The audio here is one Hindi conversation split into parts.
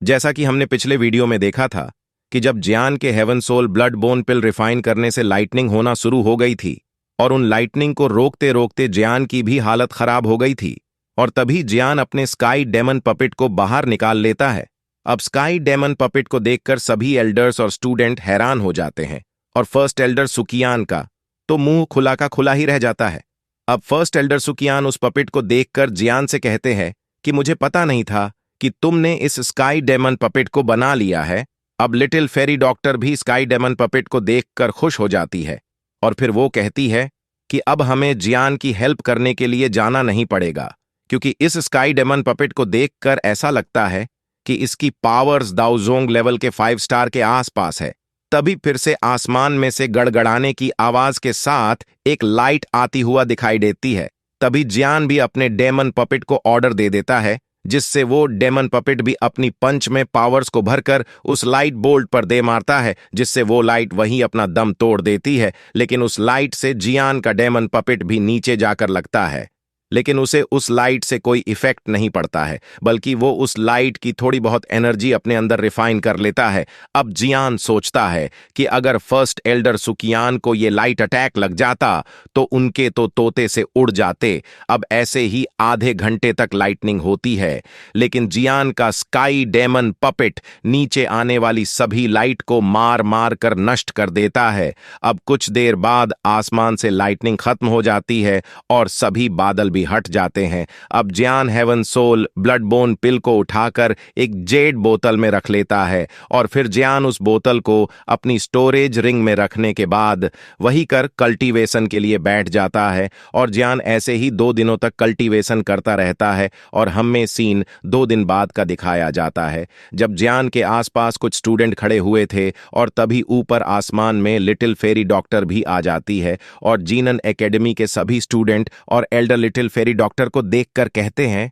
जैसा कि हमने पिछले वीडियो में देखा था कि जब जियान के हेवन सोल ब्लड बोन पिल रिफाइन करने से लाइटनिंग होना शुरू हो गई थी और उन लाइटनिंग को रोकते रोकते जियान की भी हालत खराब हो गई थी, और तभी जियान अपने स्काई डेमन पपेट को बाहर निकाल लेता है। अब स्काई डेमन पपेट को देखकर सभी एल्डर्स और स्टूडेंट हैरान हो जाते हैं, और फर्स्ट एल्डर सुकियान का तो मुंह खुला का खुला ही रह जाता है। अब फर्स्ट एल्डर सुकियान उस पपेट को देखकर जियान से कहते हैं कि मुझे पता नहीं था कि तुमने इस स्काई डेमन पपेट को बना लिया है। अब लिटिल फेरी डॉक्टर भी स्काई डेमन पपेट को देखकर खुश हो जाती है, और फिर वो कहती है कि अब हमें जियान की हेल्प करने के लिए जाना नहीं पड़ेगा, क्योंकि इस स्काई डेमन पपेट को देखकर ऐसा लगता है कि इसकी पावर्स दाओजोंग लेवल के 5 स्टार के आसपास है। तभी फिर से आसमान में से गड़गड़ाने की आवाज के साथ एक लाइट आती हुआ दिखाई देती है। तभी जियान भी अपने डेमन पपेट को ऑर्डर दे देता है, जिससे वो डेमन पपेट भी अपनी पंच में पावर्स को भरकर उस लाइट बोल्ट पर दे मारता है, जिससे वो लाइट वहीं अपना दम तोड़ देती है। लेकिन उस लाइट से जियान का डेमन पपेट भी नीचे जाकर लगता है, लेकिन उसे उस लाइट से कोई इफेक्ट नहीं पड़ता है, बल्कि वो उस लाइट की थोड़ी बहुत एनर्जी अपने अंदर रिफाइन कर लेता है। अब जियान सोचता है कि अगर फर्स्ट एल्डर सुकियान को ये लाइट अटैक लग जाता तो उनके तो तोते से उड़ जाते। अब ऐसे ही आधे घंटे तक लाइटनिंग होती है, लेकिन जियान का स्काई डेमन पपेट नीचे आने वाली सभी लाइट को मार मार कर नष्ट कर देता है। अब कुछ देर बाद आसमान से लाइटनिंग खत्म हो जाती है और सभी बादल भी हट जाते हैं। अब जियान हेवन सोल ब्लड बोन पिल को उठाकर एक जेड बोतल में रख लेता है, और फिर जियान उस बोतल को अपनी स्टोरेज रिंग में रखने के बाद वही कर कल्टीवेशन के लिए बैठ जाता है। और जियान ऐसे ही 2 दिनों तक कल्टीवेशन करता रहता है, और हमें सीन 2 दिन बाद का दिखाया जाता है, जब जियान के आसपास कुछ स्टूडेंट खड़े हुए थे, और तभी ऊपर आसमान में लिटिल फेरी डॉक्टर भी आ जाती है, और जीनन एकेडमी के सभी स्टूडेंट और एल्डर लिटिल फेरी डॉक्टर को देखकर कहते हैं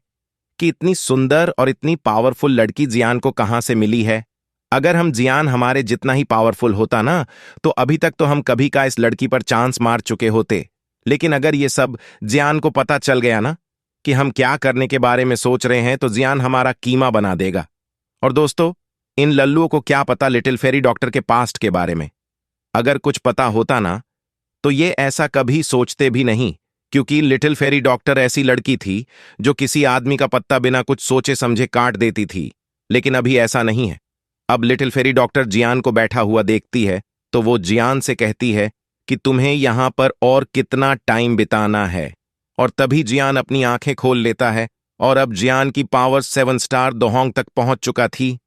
कि इतनी सुंदर और इतनी पावरफुल लड़की जियान को कहां से मिली है। अगर हम जियान हमारे जितना ही पावरफुल होता ना, तो अभी तक तो हम कभी का इस लड़की पर चांस मार चुके होते। लेकिन अगर ये सब जियान को पता चल गया ना कि हम क्या करने के बारे में सोच रहे हैं, तो जियान हमारा कीमा बना देगा। और दोस्तों, इन लल्लुओं को क्या पता लिटिल फेरी डॉक्टर के पास्ट के बारे में। अगर कुछ पता होता ना, तो ये ऐसा कभी सोचते भी नहीं, क्योंकि लिटिल फेरी डॉक्टर ऐसी लड़की थी जो किसी आदमी का पत्ता बिना कुछ सोचे समझे काट देती थी। लेकिन अभी ऐसा नहीं है। अब लिटिल फेरी डॉक्टर जियान को बैठा हुआ देखती है, तो वो जियान से कहती है कि तुम्हें यहां पर और कितना टाइम बिताना है। और तभी जियान अपनी आंखें खोल लेता है, और अब जियान की पावर 7 स्टार दोहोंग तक पहुंच चुका थी।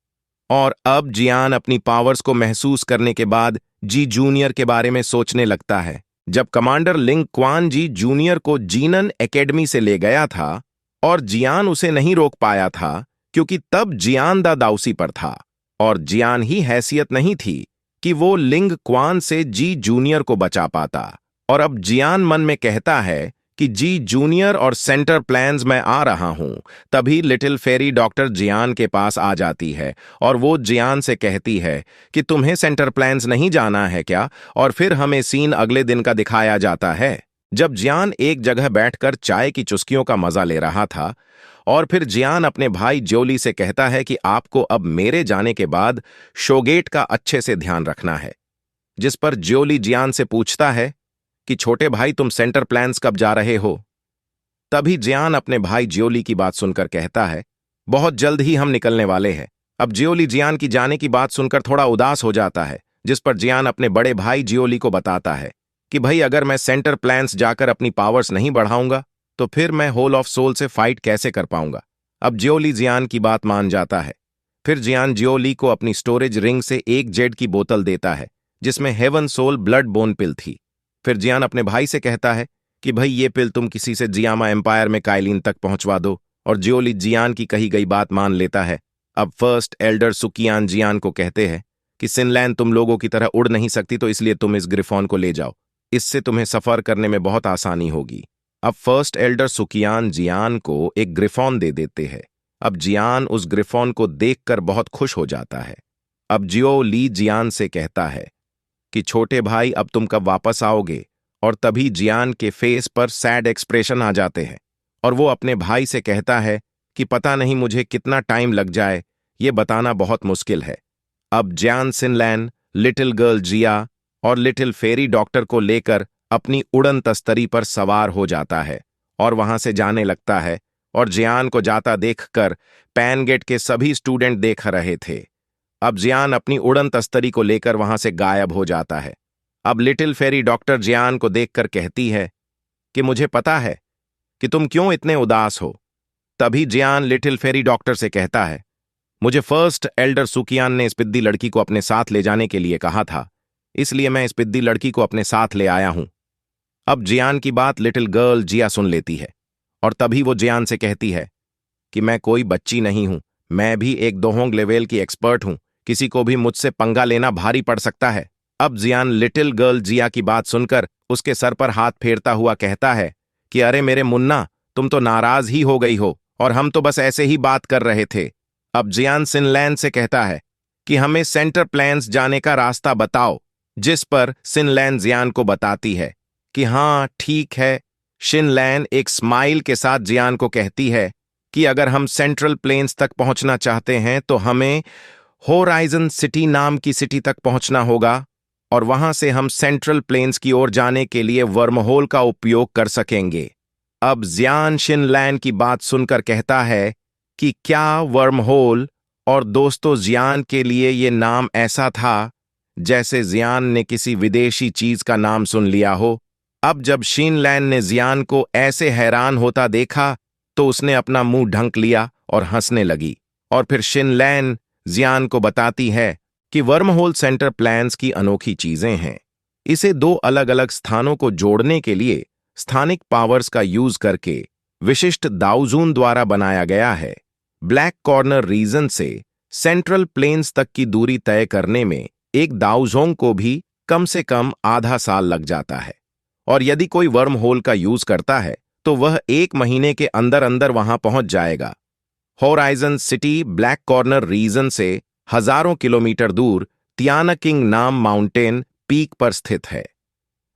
और अब जियान अपनी पावर्स को महसूस करने के बाद जी जूनियर के बारे में सोचने लगता है। जब कमांडर लिंग क्वान जी जूनियर को जीनन एकेडमी से ले गया था, और जियान उसे नहीं रोक पाया था, क्योंकि तब जियान दा दाउसी पर था, और जियान ही हैसियत नहीं थी कि वो लिंग क्वान से जी जूनियर को बचा पाता। और अब जियान मन में कहता है कि जी जूनियर और सेंटर प्लान्स में आ रहा हूं। तभी लिटिल फेरी डॉक्टर जियान के पास आ जाती है, और वो जियान से कहती है कि तुम्हें सेंटर प्लान्स नहीं जाना है क्या। और फिर हमें सीन अगले दिन का दिखाया जाता है, जब जियान एक जगह बैठकर चाय की चुस्कियों का मजा ले रहा था। और फिर जियान अपने भाई ज्योली से कहता है कि आपको अब मेरे जाने के बाद शोगेट का अच्छे से ध्यान रखना है। जिस पर ज्योली जियान से पूछता है कि छोटे भाई, तुम सेंटर प्लान्स कब जा रहे हो। तभी जियान अपने भाई जियोली की बात सुनकर कहता है, बहुत जल्द ही हम निकलने वाले हैं। अब जियोली जियान की जाने की बात सुनकर थोड़ा उदास हो जाता है, जिस पर जियान अपने बड़े भाई जियोली को बताता है कि भाई, अगर मैं सेंटर प्लान्स जाकर अपनी पावर्स नहीं बढ़ाऊंगा, तो फिर मैं होल ऑफ सोल से फाइट कैसे कर पाऊंगा। अब जियोली जियान की बात मान जाता है। फिर जियान जियोली को अपनी स्टोरेज रिंग से एक जेड की बोतल देता है, जिसमें हेवन सोल ब्लड बोन पिल थी। फिर जियान अपने भाई से कहता है कि भाई, ये पिल तुम किसी से जियामा एम्पायर में काइलिन तक पहुंचवा दो। और जियोली जियान की कही गई बात मान लेता है। अब फर्स्ट एल्डर सुकियान जियान को कहते हैं कि सिनलैन तुम लोगों की तरह उड़ नहीं सकती, तो इसलिए तुम इस ग्रिफॉन को ले जाओ, इससे तुम्हें सफर करने में बहुत आसानी होगी। अब फर्स्ट एल्डर सुकियान जियान को एक ग्रिफॉन दे देते हैं। अब जियान उस ग्रिफॉन को देखकर बहुत खुश हो जाता है। अब जियो ली जियान से कहता है कि छोटे भाई, अब तुम कब वापस आओगे। और तभी जियान के फेस पर सैड एक्सप्रेशन आ जाते हैं, और वो अपने भाई से कहता है कि पता नहीं मुझे कितना टाइम लग जाए ये बताना बहुत मुश्किल है। अब जियान सिनलैन लिटिल गर्ल जिया और लिटिल फेरी डॉक्टर को लेकर अपनी उड़न तस्तरी पर सवार हो जाता है और वहां से जाने लगता है, और जियान को जाता देखकर पैनगेट के सभी स्टूडेंट देख रहे थे। अब जियान अपनी उड़न तस्तरी को लेकर वहां से गायब हो जाता है। अब लिटिल फेरी डॉक्टर जियान को देखकर कहती है कि मुझे पता है कि तुम क्यों इतने उदास हो। तभी जियान लिटिल फेरी डॉक्टर से कहता है, मुझे फर्स्ट एल्डर सुकियान ने इस पिद्दी लड़की को अपने साथ ले जाने के लिए कहा था, इसलिए मैं इस पिद्दी लड़की को अपने साथ ले आया हूं। अब जियान की बात लिटिल गर्ल जिया सुन लेती है और तभी वो जियान से कहती है कि मैं कोई बच्ची नहीं हूं, मैं भी एक दोहोंग लेवल की एक्सपर्ट हूं, किसी को भी मुझसे पंगा लेना भारी पड़ सकता है। अब जियान लिटिल गर्ल जिया की बात सुनकर उसके सर पर हाथ फेरता हुआ कहता है कि अरे मेरे मुन्ना, तुम तो नाराज ही हो गई हो और हम तो बस ऐसे ही बात कर रहे थे। अब जियान सिनलैन से कहता है कि हमें सेंटर प्लेन्स जाने का रास्ता बताओ, जिस पर सिनलैन जियान को बताती है कि हाँ ठीक है। शिनलैन एक स्माइल के साथ जियान को कहती है कि अगर हम सेंट्रल प्लेन्स तक पहुंचना चाहते हैं तो हमें होराइजन सिटी नाम की सिटी तक पहुंचना होगा और वहां से हम सेंट्रल प्लेन्स की ओर जाने के लिए वर्महोल का उपयोग कर सकेंगे। अब जियान शिनलैन की बात सुनकर कहता है कि क्या वर्महोल, और दोस्तों जियान के लिए ये नाम ऐसा था जैसे जियान ने किसी विदेशी चीज का नाम सुन लिया हो। अब जब शिनलैन ने जियान को ऐसे हैरान होता देखा तो उसने अपना मुंह ढंक लिया और हंसने लगी, और फिर शिनलैन जियान को बताती है कि वर्महोल सेंटर प्लान्स की अनोखी चीजें हैं। इसे दो अलग अलग स्थानों को जोड़ने के लिए स्थानिक पावर्स का यूज करके विशिष्ट दाउजून द्वारा बनाया गया है। ब्लैक कॉर्नर रीजन से सेंट्रल प्लेन्स तक की दूरी तय करने में एक दाउजोंग को भी कम से कम आधा साल लग जाता है, और यदि कोई वर्म होल का यूज करता है तो वह 1 महीने के अंदर अंदर वहां पहुंच जाएगा। Horizon city black corner region से हजारों किलोमीटर दूर तियानाकिंग नाम माउंटेन पीक पर स्थित है।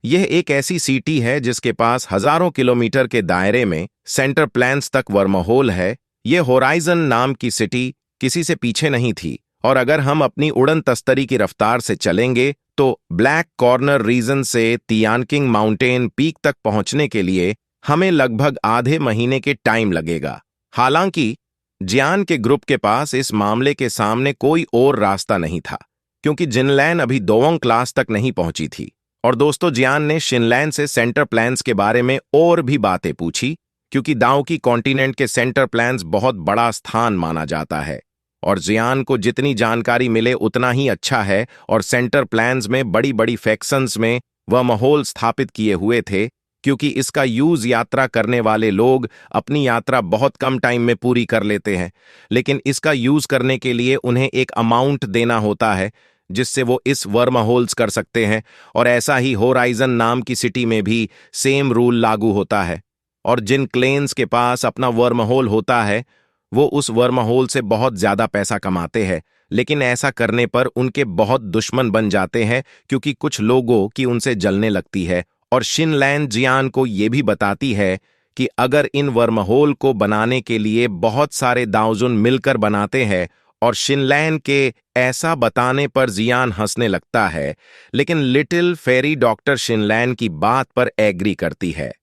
यह एक ऐसी सिटी है जिसके पास हजारों किलोमीटर के दायरे में सेंटर प्लेन्स तक वर्महोल है। यह होराइजन नाम की सिटी किसी से पीछे नहीं थी, और अगर हम अपनी उड़न तस्तरी की रफ्तार से चलेंगे तो ब्लैक कॉर्नर रीजन से तियानकिंग माउंटेन पीक तक पहुंचने के लिए हमें लगभग आधे महीने के टाइम लगेगा। हालांकि जियान के ग्रुप के पास इस मामले के सामने कोई और रास्ता नहीं था, क्योंकि जिनलैन अभी दोवंग क्लास तक नहीं पहुंची थी। और दोस्तों जियान ने शिनलैन से सेंटर प्लान्स के बारे में और भी बातें पूछी, क्योंकि दाओ की कॉन्टिनेंट के सेंटर प्लान्स बहुत बड़ा स्थान माना जाता है, और जियान को जितनी जानकारी मिले उतना ही अच्छा है। और सेंटर प्लान्स में बड़ी बड़ी फैक्शंस में वह माहौल स्थापित किए हुए थे, क्योंकि इसका यूज यात्रा करने वाले लोग अपनी यात्रा बहुत कम टाइम में पूरी कर लेते हैं, लेकिन इसका यूज करने के लिए उन्हें एक अमाउंट देना होता है जिससे वो इस वर्महोल्स कर सकते हैं। और ऐसा ही होराइजन नाम की सिटी में भी सेम रूल लागू होता है, और जिन क्लेन्स के पास अपना वर्महोल होता है वो उस वर्महोल से बहुत ज्यादा पैसा कमाते हैं, लेकिन ऐसा करने पर उनके बहुत दुश्मन बन जाते हैं, क्योंकि कुछ लोगों की उनसे जलने लगती है। और शिनलैन जियान को ये भी बताती है कि अगर इन वर्महोल को बनाने के लिए बहुत सारे दाउजुन मिलकर बनाते हैं, और शिनलैन के ऐसा बताने पर जियान हंसने लगता है, लेकिन लिटिल फेरी डॉक्टर शिनलैन की बात पर एग्री करती है।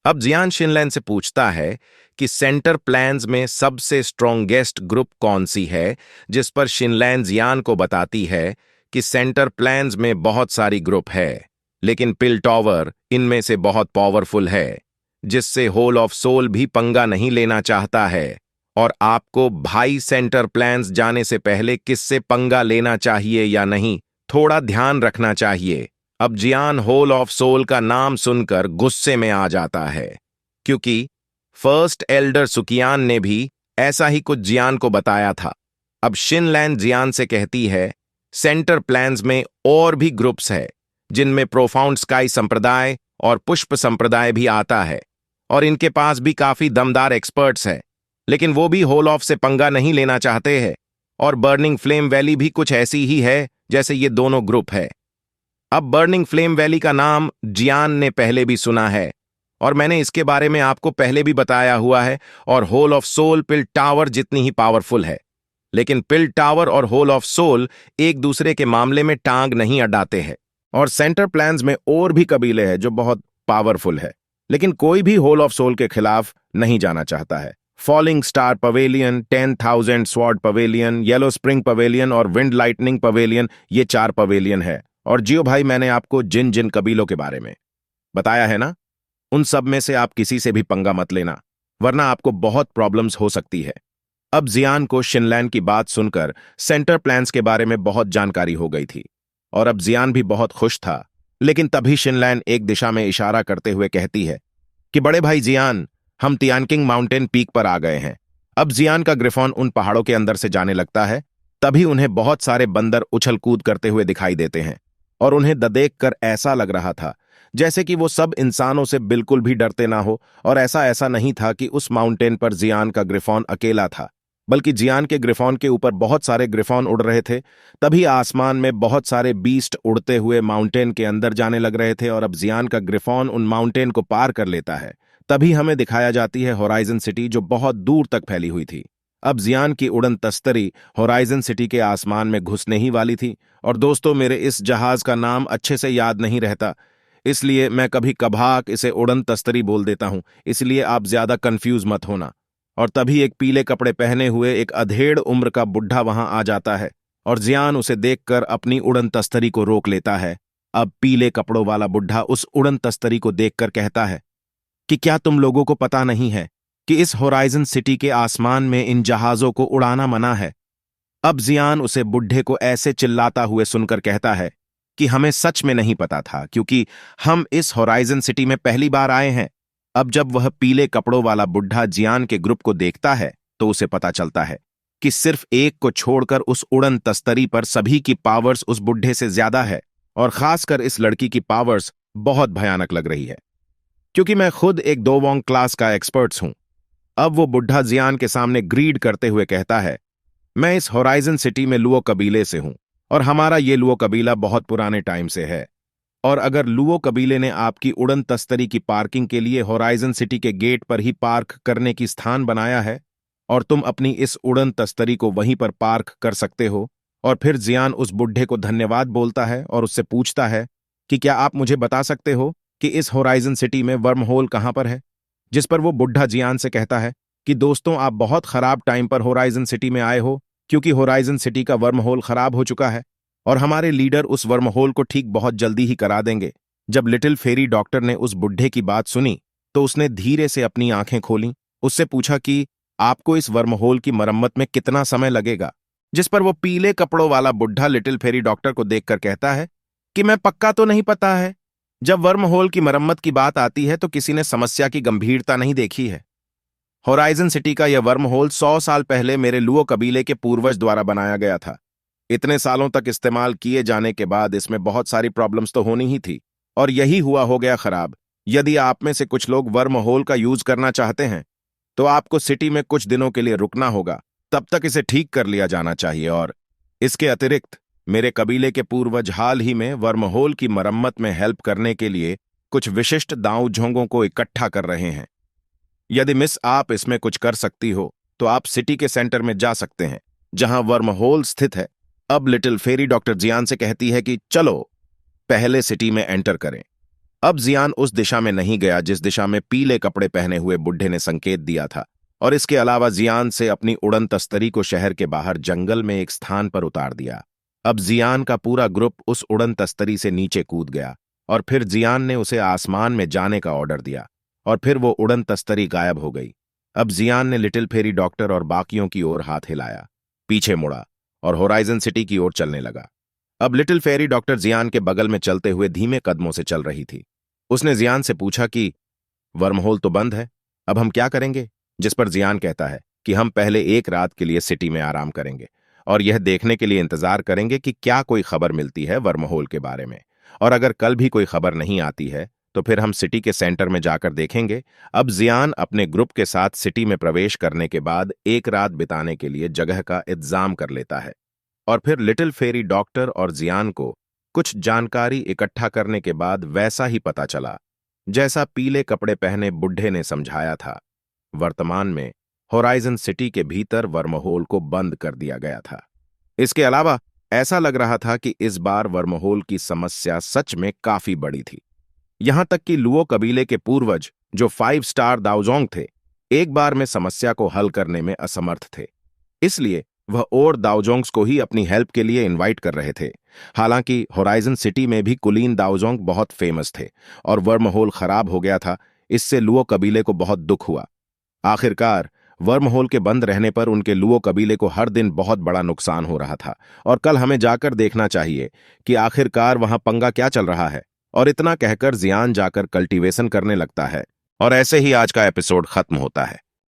अब जियान शिनलैन से पूछता है कि सेंटर प्लान्स में सबसे स्ट्रॉन्गेस्ट ग्रुप कौन सी है, जिस पर शिनलैन जियान को बताती है कि सेंटर प्लान्स में बहुत सारी ग्रुप है, लेकिन पिलटॉवर इनमें से बहुत पावरफुल है, जिससे होल ऑफ सोल भी पंगा नहीं लेना चाहता है। और आपको भाई सेंटर प्लान्स जाने से पहले किससे पंगा लेना चाहिए या नहीं, थोड़ा ध्यान रखना चाहिए। अब जियान होल ऑफ सोल का नाम सुनकर गुस्से में आ जाता है, क्योंकि फर्स्ट एल्डर सुकियान ने भी ऐसा ही कुछ जियान को बताया था। अब शिनलैन जियान से कहती है सेंटर प्लान्स में और भी ग्रुप्स है, जिनमें प्रोफाउंड स्काई संप्रदाय और पुष्प संप्रदाय भी आता है, और इनके पास भी काफी दमदार एक्सपर्ट्स हैं, लेकिन वो भी होल ऑफ से पंगा नहीं लेना चाहते हैं। और बर्निंग फ्लेम वैली भी कुछ ऐसी ही है जैसे ये दोनों ग्रुप है। अब बर्निंग फ्लेम वैली का नाम जियान ने पहले भी सुना है, और मैंने इसके बारे में आपको पहले भी बताया हुआ है, और hole of soul pill tower जितनी ही पावरफुल है। लेकिन पिल टावर और होल ऑफ सोल एक दूसरे के मामले में टांग नहीं अड़ाते हैं। और सेंटर प्लान्स में और भी कबीले हैं जो बहुत पावरफुल है, लेकिन कोई भी होल ऑफ सोल के खिलाफ नहीं जाना चाहता है। Falling star pavilion, 10,000 sword pavilion, yellow spring pavilion और विंड लाइटनिंग पवेलियन, ये 4 पवेलियन है। और जियो भाई, मैंने आपको जिन जिन कबीलों के बारे में बताया है ना, उन सब में से आप किसी से भी पंगा मत लेना, वरना आपको बहुत प्रॉब्लम्स हो सकती है। अब जियान को शिनलैंड की बात सुनकर सेंटर प्लान्स के बारे में बहुत जानकारी हो गई थी और अब जियान भी बहुत खुश था। लेकिन तभी शिनलैंड एक दिशा में इशारा करते हुए कहती है कि बड़े भाई जियान, हम तियानकिंग माउंटेन पीक पर आ गए हैं। अब जियान का ग्रिफॉन उन पहाड़ों के अंदर से जाने लगता है। तभी उन्हें बहुत सारे बंदर उछल कूद करते हुए दिखाई देते हैं और उन्हें देख कर ऐसा लग रहा था जैसे कि वो सब इंसानों से बिल्कुल भी डरते ना हो। और ऐसा ऐसा नहीं था कि उस माउंटेन पर जियान का ग्रिफॉन अकेला था, बल्कि जियान के ग्रिफॉन के ऊपर बहुत सारे ग्रिफॉन उड़ रहे थे। तभी आसमान में बहुत सारे बीस्ट उड़ते हुए माउंटेन के अंदर जाने लग रहे थे और अब जियान का ग्रिफॉन उन माउंटेन को पार कर लेता है। तभी हमें दिखाया जाती है होराइजन सिटी, जो बहुत दूर तक फैली हुई थी। अब जियान की उड़न तस्तरी होराइजन सिटी के आसमान में घुसने ही वाली थी। और दोस्तों, मेरे इस जहाज का नाम अच्छे से याद नहीं रहता, इसलिए मैं कभी कभाक इसे उड़न तस्तरी बोल देता हूं, इसलिए आप ज्यादा कंफ्यूज मत होना। और तभी एक पीले कपड़े पहने हुए एक अधेड़ उम्र का बुढ़ा वहां आ जाता है और जियान उसे देखकर अपनी उड़न तस्तरी को रोक लेता है। अब पीले कपड़ों वाला बुढ़ा उस उड़न तस्तरी को देखकर कहता है कि क्या तुम लोगों को पता नहीं है कि इस होराइजन सिटी के आसमान में इन जहाजों को उड़ाना मना है। अब जियान उसे बुढ़े को ऐसे चिल्लाता हुए सुनकर कहता है कि हमें सच में नहीं पता था, क्योंकि हम इस होराइजन सिटी में पहली बार आए हैं। अब जब वह पीले कपड़ों वाला बुढ़ा जियान के ग्रुप को देखता है तो उसे पता चलता है कि सिर्फ एक को छोड़कर उस उड़न तस्तरी पर सभी की पावर्स उस बुढ़े से ज्यादा है। और खासकर इस लड़की की पावर्स बहुत भयानक लग रही है, क्योंकि मैं खुद एक दोवोंग क्लास का एक्सपर्ट्स हूं। अब वो बुढ़ा जियान के सामने ग्रीड करते हुए कहता है, मैं इस होराइजन सिटी में लुओ कबीले से हूं और हमारा ये लुओ कबीला बहुत पुराने टाइम से है। और अगर लुओ कबीले ने आपकी उड़न तस्तरी की पार्किंग के लिए होराइजन सिटी के गेट पर ही पार्क करने की स्थान बनाया है और तुम अपनी इस उड़न तस्तरी को वहीं पर पार्क कर सकते हो। और फिर जियान उस बुढ़े को धन्यवाद बोलता है और उससे पूछता है कि क्या आप मुझे बता सकते हो कि इस होराइजन सिटी में वर्म होल कहां पर है। जिस पर वो बुढ़ा जियान से कहता है कि दोस्तों, आप बहुत खराब टाइम पर होराइजन सिटी में आए हो, क्योंकि होराइजन सिटी का वर्म होल खराब हो चुका है और हमारे लीडर उस वर्म होल को ठीक बहुत जल्दी ही करा देंगे। जब लिटिल फेरी डॉक्टर ने उस बुढ़े की बात सुनी तो उसने धीरे से अपनी आंखें खोलीं। उससे पूछा कि आपको इस वर्म होल की मरम्मत में कितना समय लगेगा। जिस पर वो पीले कपड़ों वाला बुढ़ा लिटिल फेरी डॉक्टर को देखकर कहता है कि मैं पक्का तो नहीं पता है। जब वर्म होल की मरम्मत की बात आती है तो किसी ने समस्या की गंभीरता नहीं देखी है। होराइजन सिटी का यह वर्म होल 100 साल पहले मेरे लुओ कबीले के पूर्वज द्वारा बनाया गया था। इतने सालों तक इस्तेमाल किए जाने के बाद इसमें बहुत सारी प्रॉब्लम्स तो होनी ही थी और यही हुआ हो गया खराब। यदि आप में से कुछ लोग वर्म होल का यूज करना चाहते हैं तो आपको सिटी में कुछ दिनों के लिए रुकना होगा, तब तक इसे ठीक कर लिया जाना चाहिए। और इसके अतिरिक्त मेरे कबीले के पूर्वज हाल ही में वर्म होल की मरम्मत में हेल्प करने के लिए कुछ विशिष्ट दांव झोंगों को इकट्ठा कर रहे हैं। यदि मिस आप इसमें कुछ कर सकती हो तो आप सिटी के सेंटर में जा सकते हैं जहां वर्म होल स्थित है। अब लिटिल फेरी डॉक्टर जियान से कहती है कि चलो पहले सिटी में एंटर करें। अब जियान उस दिशा में नहीं गया जिस दिशा में पीले कपड़े पहने हुए बुढ़े ने संकेत दिया था, और इसके अलावा जियान से अपनी उड़न तस्तरी को शहर के बाहर जंगल में एक स्थान पर उतार दिया। अब जियान का पूरा ग्रुप उस उड़न तस्तरी से नीचे कूद गया और फिर जियान ने उसे आसमान में जाने का ऑर्डर दिया और फिर वो उड़न तस्तरी गायब हो गई। अब जियान ने लिटिल फेरी डॉक्टर और बाकियों की ओर हाथ हिलाया, पीछे मुड़ा और होराइजन सिटी की ओर चलने लगा। अब लिटिल फेरी डॉक्टर जियान के बगल में चलते हुए धीमे कदमों से चल रही थी। उसने जियान से पूछा कि वर्महोल तो बंद है, अब हम क्या करेंगे। जिस पर जियान कहता है कि हम पहले एक रात के लिए सिटी में आराम करेंगे और यह देखने के लिए इंतजार करेंगे कि क्या कोई खबर मिलती है वर्महोल के बारे में, और अगर कल भी कोई खबर नहीं आती है तो फिर हम सिटी के सेंटर में जाकर देखेंगे। अब जियान अपने ग्रुप के साथ सिटी में प्रवेश करने के बाद एक रात बिताने के लिए जगह का इंतजाम कर लेता है और फिर लिटिल फेरी डॉक्टर और जियान को कुछ जानकारी इकट्ठा करने के बाद वैसा ही पता चला जैसा पीले कपड़े पहने बुढ़े ने समझाया था। वर्तमान में होराइजन सिटी के भीतर वर्महोल को बंद कर दिया गया था। इसके अलावा ऐसा लग रहा था कि इस बार वर्महोल की समस्या सच में काफी बड़ी थी। यहां तक कि लुओ कबीले के पूर्वज, जो 5 स्टार दाओजोंग थे, एक बार में समस्या को हल करने में असमर्थ थे। इसलिए वह और दाओजोंग्स को ही अपनी हेल्प के लिए इनवाइट कर रहे थे। हालांकि होराइजन सिटी में भी कुलीन दाओजोंग बहुत फेमस थे और वर्महोल खराब हो गया था। इससे लुओ कबीले को बहुत दुख हुआ। आखिरकार वर्महोल के बंद रहने पर उनके लुओ कबीले को हर दिन बहुत बड़ा नुकसान हो रहा था और कल हमें जाकर देखना चाहिए कि आखिरकार वहां पंगा क्या चल रहा है। और इतना कहकर जियान जाकर कल्टीवेशन करने लगता है और ऐसे ही आज का एपिसोड खत्म होता है।